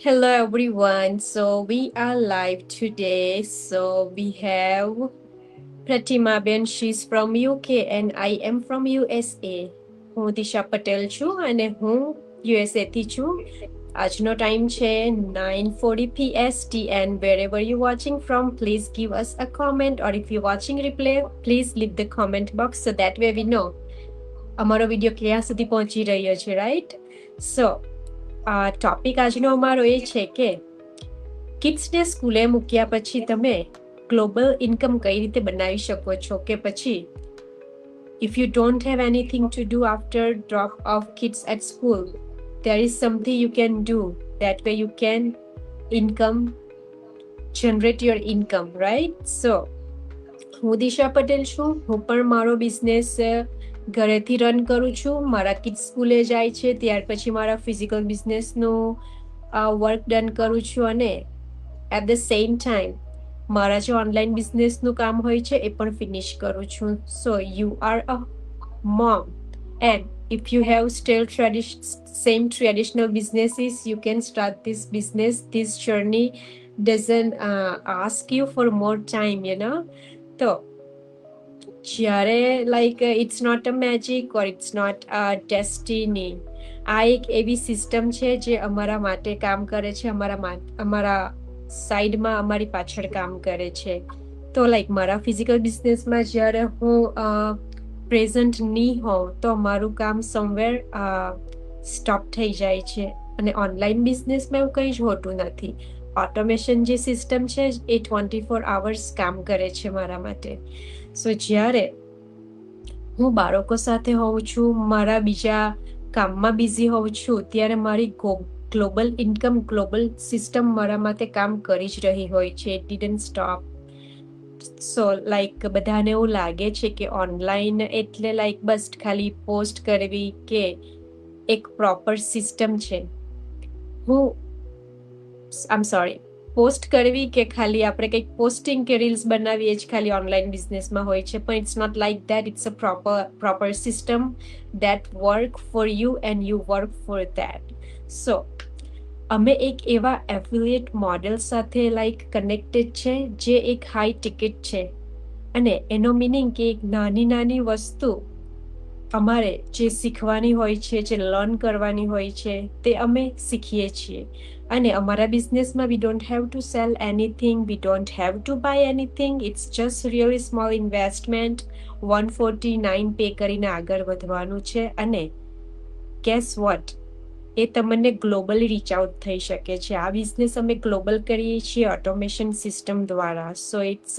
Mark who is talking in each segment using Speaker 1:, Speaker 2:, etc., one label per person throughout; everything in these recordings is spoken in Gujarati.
Speaker 1: Hello everyone. So we are live today. So we have Pratima Ben. She's from UK and I am from USA. હું દિશા પટેલ છું અને હું USA થી છું. આજનો ટાઈમ છે 9:40 PST and wherever you're watching from, please give us a comment, or if you're watching replay, please leave the comment box so that way we know અમારો વિડીયો ક્યાં સુધી પહોંચી રહ્યો છે, રાઈટ? સો ટોપિક આજનો અમારો એ છે કે કિડ્સને સ્કૂલે મૂક્યા પછી તમે ગ્લોબલ ઇન્કમ કઈ રીતે બનાવી શકો છો, કે પછી if you don't have anything to do after drop of kids at school, there is something you can do. That way you can generate your income, right? So હું દિશા પટેલ છું. હું પણ મારો બિઝનેસ ઘરેથી રન કરું છું. મારા કિડ્સ સ્કૂલે જાય છે ત્યાર પછી મારા ફિઝિકલ બિઝનેસનું વર્ક ડન કરું છું અને એટ ધ સેમ ટાઈમ મારા જે ઓનલાઈન બિઝનેસનું કામ હોય છે એ પણ ફિનિશ કરું છું. So you are a mom and if you have still same traditional businesses, you can start this business. This journey doesn't ask you for more time, you know. So જ્યારે it's not a magic or it's not a destiny. આ એક એવી સિસ્ટમ છે જે અમારા માટે કામ કરે છે, અમારા સાઈડમાં અમારી પાછળ કામ કરે છે. તો મારા ફિઝિકલ બિઝનેસમાં જ્યારે હું પ્રેઝન્ટ નહીં હોઉં તો મારું કામ સમવેર સ્ટોપ થઈ જાય છે. અને ઓનલાઈન બિઝનેસમાં એવું કંઈ જ હોતું નથી. ઓટોમેશન જે સિસ્ટમ છે એ 24 hours કામ કરે છે મારા માટે. સો જ્યારે હું બાળકો સાથે હોઉં છું, મારા બીજા કામમાં બિઝી હોઉં છું, ત્યારે મારી ગ્લોબલ ઇન્કમ, ગ્લોબલ સિસ્ટમ મારા માટે કામ કરી જ રહી હોય છે. It didn't stop. સો બધાને એવું લાગે છે કે ઓનલાઈન એટલે બસ ખાલી પોસ્ટ કરવી કે એક પ્રોપર સિસ્ટમ છે. આમ સોરી, પોસ્ટ કરવી કે ખાલી આપણે કંઈક પોસ્ટિંગ કે રીલ્સ બનાવીએ જ ખાલી ઓનલાઈન બિઝનેસમાં હોય છે, પણ it's not like that. It's a proper system that work for you and you work for that. So અમે એક એવા એફિલિએટ મોડેલ સાથે કનેક્ટેડ છે જે એક હાઈ ટિકિટ છે, અને એનો મિનિંગ કે એક નાની નાની વસ્તુ અમારે જે શીખવાની હોય છે, જે લર્ન કરવાની હોય છે, તે અમે શીખીએ છીએ. અને અમારા બિઝનેસમાં we don't have to sell anything, we don't have to buy anything. It's just really small investment, 149 pay કરીને આગળ વધવાનું છે. અને ગેસ વોટ, એ તમને ગ્લોબલી રીચ આઉટ થઈ શકે છે. આ બિઝનેસ અમે ગ્લોબલ કરીએ છીએ ઓટોમેશન સિસ્ટમ દ્વારા. સો ઇટ્સ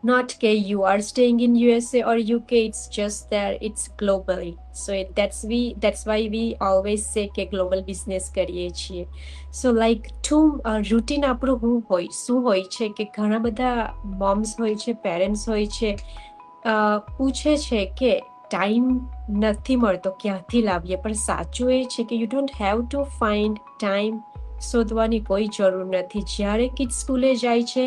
Speaker 1: not કે you are staying in USA or UK, it's just that it's globally. So that's why we always say કે global business કરીએ છીએ. So routine આપણું શું હોય છે કે ઘણા બધા મોમ્સ હોય છે, પેરેન્ટ્સ હોય છે, પૂછે છે કે ટાઈમ નથી મળતો, ક્યાંથી લાવીએ? પણ સાચું એ છે કે you don't have to find time. શોધવાની કોઈ જરૂર નથી. જ્યારે કિડ્સ સ્કૂલે જાય છે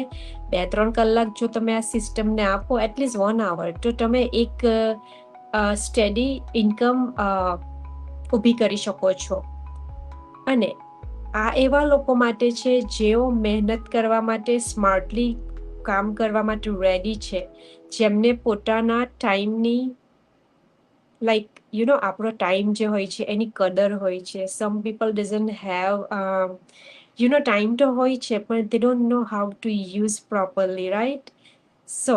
Speaker 1: 2-3 કલાક જો તમે આ સિસ્ટમને આપો, એટલીસ્ટ 1 hour, તો તમે એક સ્ટેડી ઇન્કમ ઊભી કરી શકો છો. અને આ એવા લોકો માટે છે જેઓ મહેનત કરવા માટે, સ્માર્ટલી કામ કરવા માટે રેડી છે, જેમને પોતાના ટાઈમની આપણો ટાઈમ જે હોય છે એની કદર હોય છે. Some people doesn't have time તો હોય છે પણ they don't know how to use properly, right? So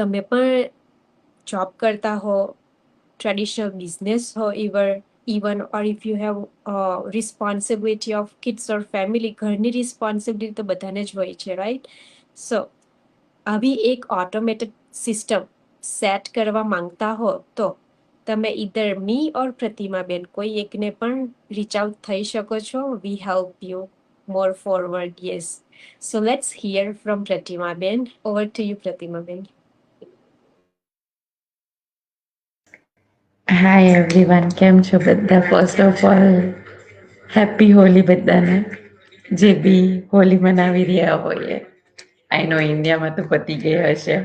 Speaker 1: તમે પણ જોબ કરતા હો, ટ્રેડિશનલ બિઝનેસ હો even or if you have responsibility of kids or family, ઘરની રિસ્પોન્સિબિલિટી તો બધાને જ હોય છે, રાઈટ? સો આવી એક ઓટોમેટેડ સિસ્ટમ સેટ કરવા માંગતા હો તો તમે either me or પ્રતિમા બેન કોઈ એકને પણ રીચ આઉટ થઈ શકો છો. We help you more forward. Yes. So let's hear from Pratima Ben. Over to you, Pratima Ben.
Speaker 2: Hi everyone, કેમ છો બધા? First of all happy Holi બધાને, જે બી હોલી મનાવી રહ્યા હોઈએ. આઈ નો ઇન્ડિયામાં તો પતી ગઈ હશે,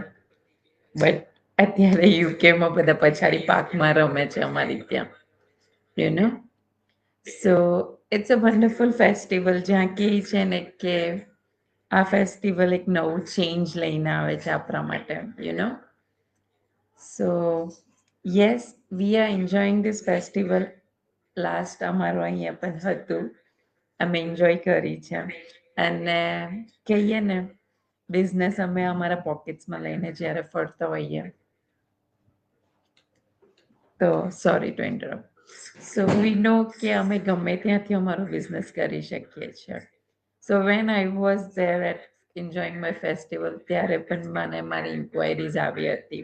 Speaker 2: બટ અત્યારે યુકેમાં બધા પછાડી પાકમાં રમે છે અમારી ત્યાં, you know. So it's a wonderful festival જ્યાં કે છે ને કે આ ફેસ્ટિવલ એક નવું ચેન્જ લઈને આવે છે આપણા માટે you know. So yes we are enjoying this festival. Last અમારું અહીંયા પણ હતું, અમે એન્જોય કરી છે. અને કહીએ ને બિઝનેસ અમે અમારા પોકેટ્સમાં લઈને જ્યારે ફરતા હોઈએ, તો sorry to interrupt. So we know કે અમે ગમે ત્યાંથી અમારો બિઝનેસ કરી શકીએ છીએ. So when I was there at enjoying my festival, ત્યારે પણ મને મારી ઇન્ક્વાયરીઝ આવી હતી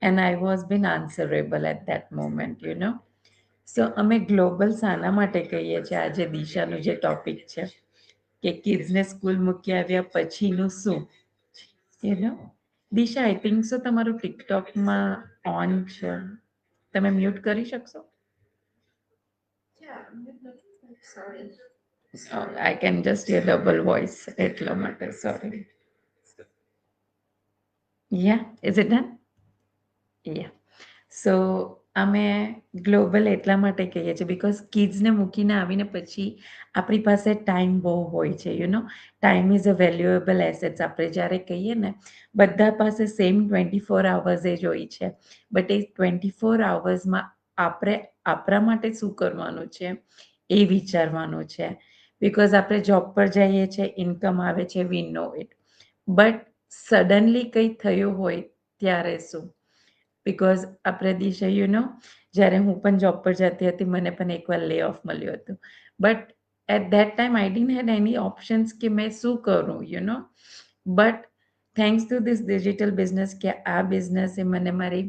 Speaker 2: and I was been answerable at that moment you know. So અમે ગ્લોબલ શાના માટે કહીએ છીએ, આજે દિશાનું જે ટોપિક છે કે કિડ્સને સ્કૂલ મૂકી આવ્યા પછીનું શું, you know. Disha I think સો તમારું ટિકટોકમાં ઓન છે, તમે મ્યુટ કરી શકશો? I can just hear double voice, એટલા માટે sorry. Yeah is it done? Yeah. So અમે ગ્લોબલ એટલા માટે કહીએ છીએ બિકોઝ કિડ્સને મૂકીને આવીને પછી આપણી પાસે ટાઈમ બહુ હોય છે you no. Time is a valuable assets. આપણે જ્યારે કહીએ ને બધા પાસે સેમ 24 hours જ હોય છે, બટ એ 24 hours આપણે આપણા માટે શું કરવાનું છે એ વિચારવાનું છે. બિકોઝ આપણે જોબ પર જઈએ છીએ, ઇન્કમ આવે છે, વી નો ઇટ, બટ સડનલી કંઈ થયું હોય ત્યારે શું? બિકોઝ આપણે દિશા યુ નો, જ્યારે હું પણ જોબ પર જતી હતી મને પણ એકવાર લે ઓફ મળ્યું હતું, but at that time I didn't had any options કે મેં શું કરું you know. But thanks to this digital business કે આ બિઝનેસે મને મારી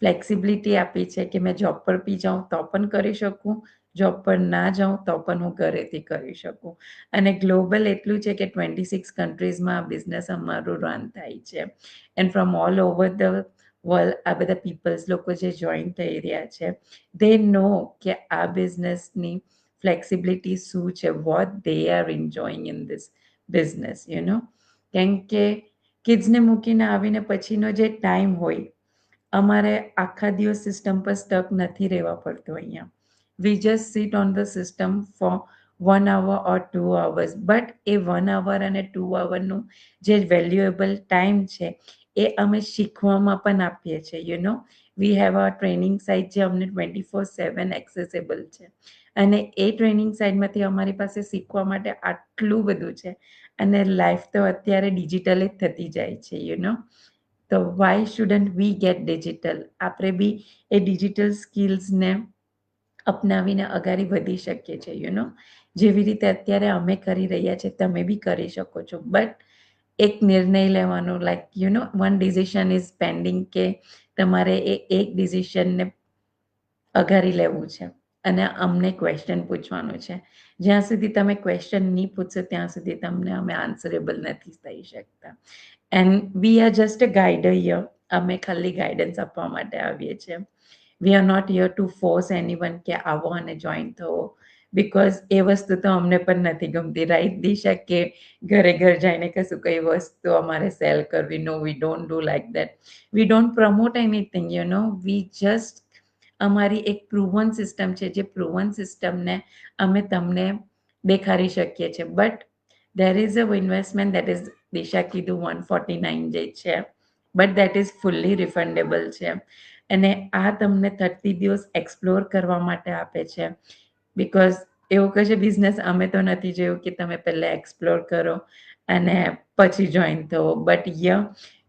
Speaker 2: ફ્લેક્સિબિલિટી આપી છે કે મેં જોબ પર બી જાઉં તો પણ કરી શકું, જોબ પર ના જાઉં તો પણ હું ઘરેથી કરી શકું. અને ગ્લોબલ એટલું છે કે 26 કન્ટ્રીઝમાં આ બિઝનેસ અમારું રન થાય છે and from all over the world આ બધા પીપલ્સ લોકો જે જોઈન થઈ રહ્યા છે, દે નો કે આ બિઝનેસની ફ્લેક્સિબિલિટી શું છે, what they are enjoying in this business you know. કેમ કે કિડ્સને મૂકીને આવીને પછીનો જે ટાઈમ હોય, અમારે આખા દિવસ સિસ્ટમ પર સ્ટક નથી રહેવા પડતું અહીંયા. We just sit on the system for 1 hour or 2 hours, but A 1 hour અને 2 hourનું જે વેલ્યુએબલ ટાઈમ છે એ અમે શીખવામાં પણ આપીએ છીએ you know. We have a training site જે અમને 24/7 એક્સેસેબલ છે, અને એ ટ્રેનિંગ સાઇટમાંથી અમારી પાસે શીખવા માટે આટલું બધું છે. અને લાઈફ તો અત્યારે ડિજિટલ જ થતી જાય છે યુ નો. તો why shouldn't we get digital? આપણે બી એ ડિજિટલ સ્કિલ્સને અપનાવીને અગાડી વધી શકીએ છીએ યુ નો. જેવી રીતે અત્યારે અમે કરી રહ્યા છીએ તમે બી કરી શકો છો, બટ એક નિર્ણય લેવાનો, like you know, one decision is pending કે તમારે એ એક ડિસિઝનને અઘારી લેવું છે અને અમને ક્વેશ્ચન પૂછવાનું છે. જ્યાં સુધી તમે ક્વેશ્ચન નહીં પૂછશો ત્યાં સુધી તમને અમે આન્સરેબલ નથી થઈ શકતા. And we are just a guider here. અમે ખાલી ગાઈડન્સ આપવા માટે આવીએ છીએ. We are not here to force anyone કે આવો અને જોઈન થવો, બિકોઝ એ વસ્તુ તો અમને પણ નથી ગમતી, રાઈટ દિશા? કે ઘરે ઘર જઈને કશું કઈ વસ્તુ અમારે સેલ કરવી, no we don't do like that. We don't promote anything you know. We just અમારી એક પ્રૂવન સિસ્ટમ છે, જે પ્રૂવન સિસ્ટમને અમે તમને દેખાડી શકીએ છીએ. But there is a investment that is, Disha કીધું 149 જે છે, but that is fully refundable છે. અને આ તમને 30 દિવસ એક્સપ્લોર કરવા માટે આપે છે. બિકોઝ એવું કશે બિઝનેસ અમે તો નથી જોયું કે તમે પહેલાં એક્સપ્લોર કરો અને પછી જોઈન થવો, but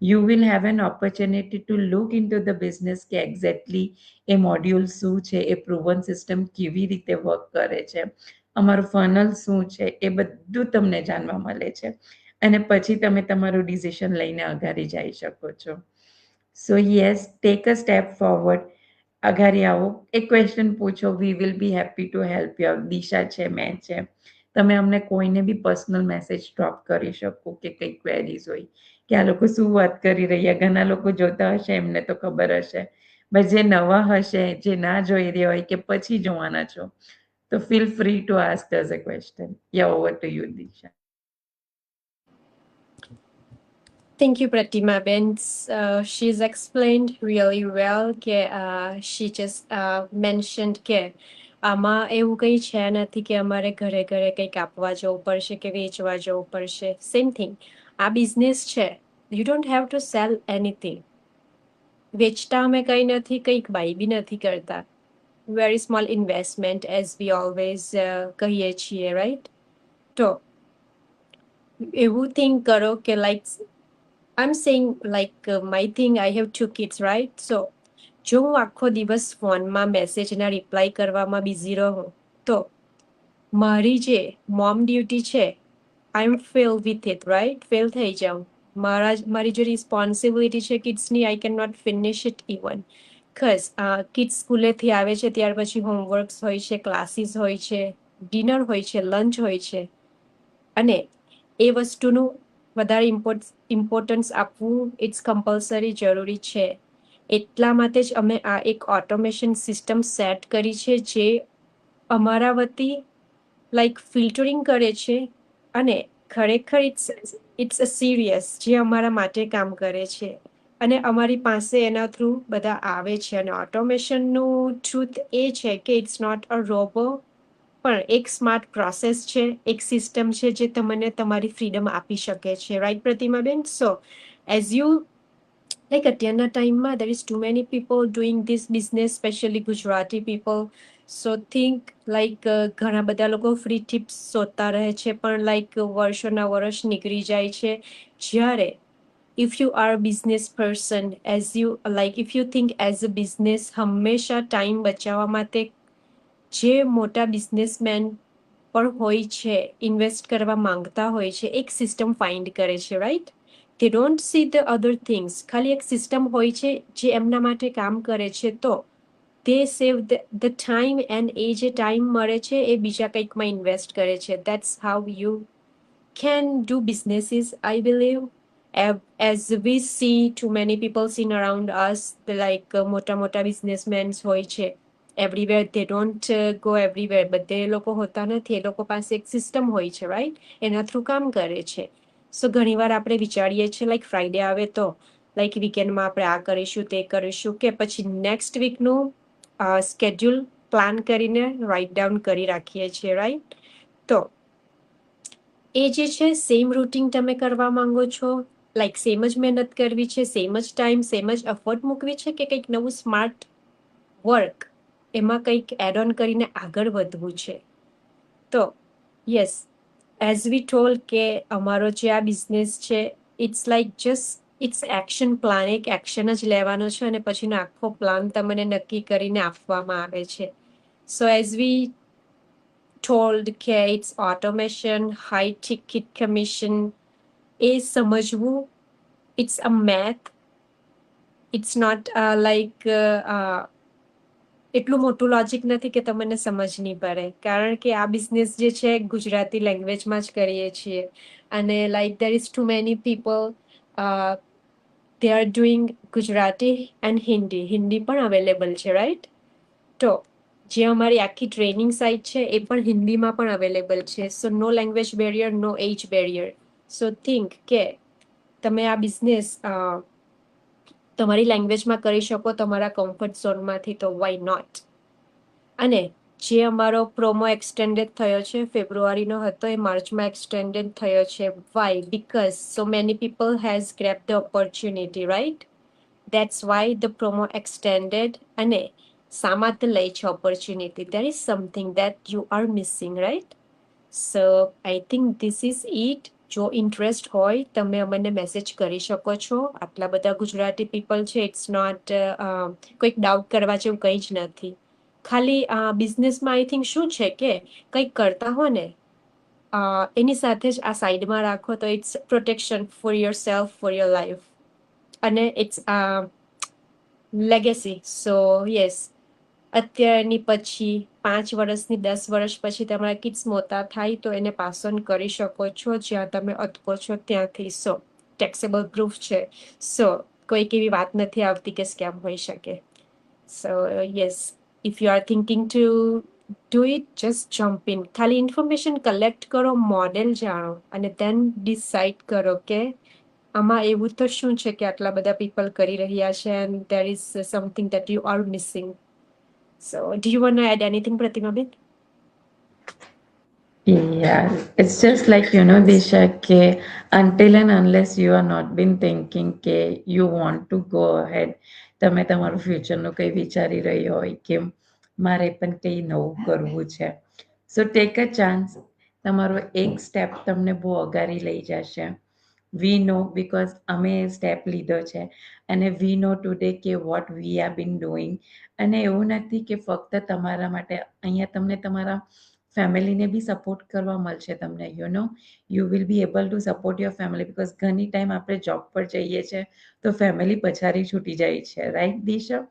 Speaker 2: you will have an opportunity to look in to the business કે એક્ઝેક્ટલી એ મોડ્યુલ શું છે, એ પ્રૂવન સિસ્ટમ કેવી રીતે વર્ક કરે છે, અમારું ફનલ શું છે, એ બધું તમને જાણવા મળે છે. અને પછી તમે તમારું ડિસિઝન લઈને અગાડી જઈ શકો છો. So yes, take a step forward. અગાડી આવો, એક ક્વેશ્ચન પૂછો, we will be happy to help you. Disha છે, મેં છે, તમે અમને કોઈને બી પર્સનલ મેસેજ ડ્રોપ કરી શકો કે કંઈ ક્વેરીઝ હોય કે આ લોકો શું વાત કરી રહ્યા. ઘણા લોકો જોતા હશે, એમને તો ખબર હશે, બસ જે નવા હશે, જે ના જોઈ રહ્યા હોય કે પછી જોવાના છો, તો feel free to ask us a question. Yeah, over to you, Disha.
Speaker 1: Thank you, Pratima Ben. She's explained really well. She just mentioned આમાં એવું કંઈ છે નથી કે અમારે ઘરે ઘરે કંઈક આપવા જવું પડશે કે વેચવા જવું પડશે. સેમ થિંગ, આ બિઝનેસ છે. You don't have to sell anything. વેચતા અમે કંઈ નથી, કંઈક બાય બી નથી કરતા. Very small investment as we always કહીએ છીએ, રાઈટ? તો એવું થિંક કરો કે like I am saying like my thing, I have 2 kids, right? So જો હું આખો દિવસ ફોનમાં મેસેજના રિપ્લાય કરવામાં બિઝી રહું, તો મારી જે મોમ ડ્યુટી છે, I am fail with it, right? Fail થઈ જાઉં. મારી જે રિસ્પોન્સિબિલિટી છે કિડ્સની, I can not finish it even. ખસ કિડ્સ સ્કૂલેથી આવે છે, ત્યાર પછી હોમવર્ક્સ હોય છે, ક્લાસીસ હોય છે, ડિનર હોય છે, લંચ હોય છે, અને એ વસ્તુનું વધારે ઇમ્પોર્ટન્સ આપવું ઇટ્સ કમ્પલસરી જરૂરી છે. એટલા માટે જ અમે આ એક ઓટોમેશન સિસ્ટમ સેટ કરી છે, જે અમારા વતી લાઈક ફિલ્ટરિંગ કરે છે, અને ખરેખર ઇટ્સ અ સિરિયસ, જે અમારા માટે કામ કરે છે. અને અમારી પાસે એના થ્રુ બધા આવે છે. અને ઓટોમેશનનું ટ્રુથ એ છે કે ઇટ્સ નોટ અ રોબો, પણ એક સ્માર્ટ પ્રોસેસ છે, એક સિસ્ટમ છે જે તમને તમારી ફ્રીડમ આપી શકે છે. Right Pratimaben? So as you like અત્યારના ટાઈમમાં there is too many people doing this business, especially Gujarati people. So think like ઘણા બધા લોકો ફ્રી ટિપ્સ શોધતા રહે છે, પણ લાઈક વર્ષોના વર્ષ નીકળી જાય છે. જ્યારે if you are a business person, as you like, if you think as a business, હંમેશા ટાઈમ બચાવવા માટે જે મોટા બિઝનેસમેન પણ હોય છે, ઇન્વેસ્ટ કરવા માંગતા હોય છે, એક સિસ્ટમ ફાઇન્ડ કરે છે, right? they don't see the other things. ખાલી એક સિસ્ટમ હોય છે જે એમના માટે કામ કરે છે. તો they save the time, and એ જે ટાઈમ મળે છે એ બીજા કંઈકમાં ઇન્વેસ્ટ કરે છે. that's how you can do businesses, I believe. As we see too many people seen around us, like mota mota businessmen હોય છે everywhere. they don't go everywhere, but they લોકો હોતા નથી. એ લોકો પાસે એક સિસ્ટમ હોય છે, રાઈટ? એના થ્રુ કામ કરે છે. સો ઘણીવાર આપણે વિચારીએ છીએ લાઈક ફ્રાઈડે આવે તો લાઈક વીકેન્ડમાં આપણે આ કરીશું, તે કરીશું, કે પછી નેક્સ્ટ વીકનું સ્કેડ્યુલ પ્લાન કરીને રાઇટ ડાઉન કરી રાખીએ છીએ, રાઈટ? તો એ જે છે સેમ રૂટીન તમે કરવા માંગો છો, લાઈક સેમ જ મહેનત કરવી છે, સેમ જ ટાઈમ, સેમ જ એફર્ટ મૂકવી છે, કે કંઈક નવું સ્માર્ટ વર્ક એમાં કંઈક એડ ઓન કરીને આગળ વધવું છે? તો યસ, એઝ વી ટોલ કે અમારો જે આ બિઝનેસ છે, it's like just it's action plan. એક એક્શન જ લેવાનો છે, અને પછીનો આખો પ્લાન તમને નક્કી કરીને આપવામાં આવે છે. સો એઝ વી told કે it's automation, high ticket commission, એ સમજવું, it's a math, it's not like એટલું મોટું લોજિક નથી કે તમને સમજ નહીં પડે, કારણ કે આ બિઝનેસ જે છે ગુજરાતી લેંગ્વેજમાં જ કરીએ છીએ. અને like there is too many people they are doing Gujarati and Hindi પણ અવેલેબલ છે, રાઈટ? તો જે અમારી આખી ટ્રેનિંગ સાઇટ છે એ પણ હિન્દીમાં પણ અવેલેબલ છે. સો નો લેંગ્વેજ બેરિયર, નો એજ બેરિયર. સો થિંક કે તમે આ બિઝનેસ તમારી લેંગ્વેજમાં કરી શકો, તમારા કમ્ફર્ટ ઝોનમાંથી, તો વાય નોટ? અને જે અમારો પ્રોમો એક્સટેન્ડેડ થયો છે, ફેબ્રુઆરીનો હતો, એ માર્ચમાં એક્સટેન્ડેડ થયો છે. Why? Because so many people has grab the opportunity, right? That's why the promo extended. અને સામાત લઈ છે opportunity. There is something that you are missing, right? So I think this is it. જો ઇન્ટરેસ્ટ હોય તમે અમને મેસેજ કરી શકો છો. આટલા બધા ગુજરાતી પીપલ છે, ઇટ્સ નોટ કોઈક ડાઉટ કરવા જેવું કંઈ જ નથી. ખાલી બિઝનેસમાં આઈ થિંક શું છે કે કંઈક કરતા હો ને એની સાથે જ આ સાઈડમાં રાખો, તો it's protection for yourself, for your life, અને ઇટ્સ લેગેસી. સો યસ, અત્યારની પછી 5 વર્ષની 10 વર્ષ પછી તમારા કિડ્સ મોટા થાય તો એને પાસ ઓન કરી શકો છો જ્યાં તમે અટકો છો ત્યાંથી. સો ટેક્સેબલ પ્રૂફ છે. સો કોઈક એવી વાત નથી આવતી કે સ્કેમ હોઈ શકે. સો yes, if you are thinking to do it, just jump in. ખાલી ઇન્ફોર્મેશન કલેક્ટ કરો, મોડેલ જાણો, અને દેન ડિસાઇડ કરો કે આમાં એવું તો શું છે કે આટલા બધા પીપલ કરી રહ્યા છે, and there is something that you are missing. So do you want to add anything, Pratima?
Speaker 2: Yeah, it's just like, Disha, ke until and unless you are not been thinking કે you want to go ahead, તમે તમારું ફ્યુચરનું કંઈ વિચારી રહ્યો હોય કે મારે પણ કંઈ નવું કરવું છે. So take a chance. તમારો એક સ્ટેપ તમને બહુ અગાડી લઈ જશે. વી નો બિકોઝ અમે એ સ્ટેપ લીધો છે અને વી નો ટુડે કે what we are been doing. અને એવું નથી કે ફક્ત તમારા માટે, અહીંયા તમને તમારા ફેમિલીને બી સપોર્ટ કરવા મળશે તમને. You will be able to support your family because ઘણી ટાઈમ આપણે જોબ પર જઈએ છીએ તો ફેમિલી પછાડી છૂટી જાય છે, right Disha?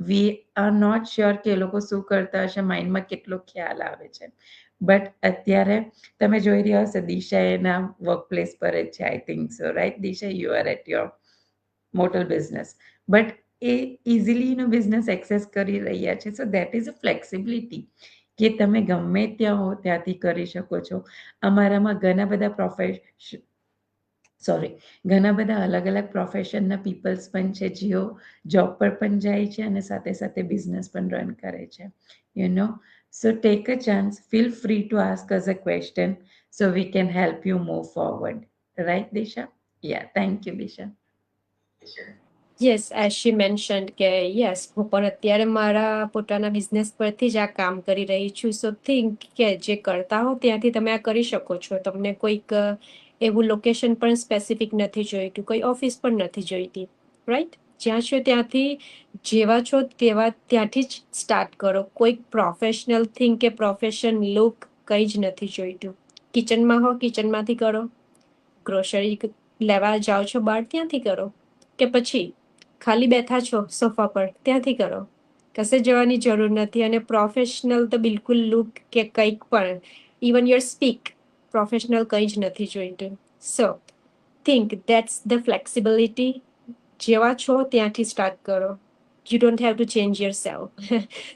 Speaker 2: We are not sure કે એ લોકો શું કરતા હશે, માઇન્ડમાં કેટલો ખ્યાલ આવે છે. બટ અત્યારે તમે જોઈ રહ્યા હશો દિશા એના વર્ક પ્લેસ પર જ છે, I think so, right Disha? You are at your motel business, but એ ઇઝીલી એનો બિઝનેસ એક્સેસ કરી રહ્યા છે. So that is a flexibility કે તમે ગમે ત્યાં હો ત્યાંથી કરી શકો છો. અમારામાં ઘણા બધા ઘણા બધા અલગ અલગ પ્રોફેશનના પીપલ્સ પણ છે જેઓ જોબ પર પણ જાય છે અને સાથે સાથે બિઝનેસ પણ રન કરે છે. So take a chance, feel free to ask us a question so we can help you move forward. Right Disha? Ya, thank you Disha.
Speaker 1: Yes, as she mentioned કે યસ, હું પણ અત્યારે મારા પોતાના બિઝનેસ પરથી જ આ કામ કરી રહી છું. સો થિંક કે જે કરતા હો ત્યાંથી તમે આ કરી શકો છો. તમને કોઈક એવું લોકેશન પણ સ્પેસિફિક નથી જોઈતું, કોઈ ઓફિસ પણ નથી જોઈતી, રાઈટ? જ્યાં છો ત્યાંથી, જેવા છો તેવા ત્યાંથી જ સ્ટાર્ટ કરો. કોઈક પ્રોફેશનલ થિંગ કે પ્રોફેશન લુક કંઈ જ નથી જોઈતું. કિચનમાં હો, કિચનમાંથી કરો. ગ્રોસરી લેવા જાઓ છો બહાર, ત્યાંથી કરો. કે પછી ખાલી બેઠા છો સોફા પર, ત્યાંથી કરો. કશે જવાની જરૂર નથી. અને પ્રોફેશનલ તો બિલકુલ લુક કે કંઈક પણ, ઇવન યોર સ્પીક, પ્રોફેશનલ કંઈ જ નથી જોઈતું. સો થિંક દેટ્સ ધ ફ્લેક્સિબિલિટી. જેવા છો ત્યાંથી સ્ટાર્ટ કરો. You don't have to change yourself.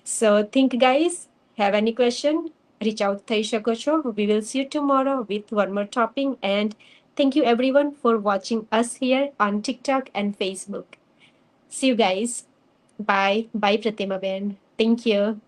Speaker 1: So think guys, have any question? Reach out થઈ શકો છો. We will see you tomorrow with one more topic, and thank you everyone for watching us here on TikTok and Facebook. See you guys. Bye. Bye Pratima Ben. Thank you.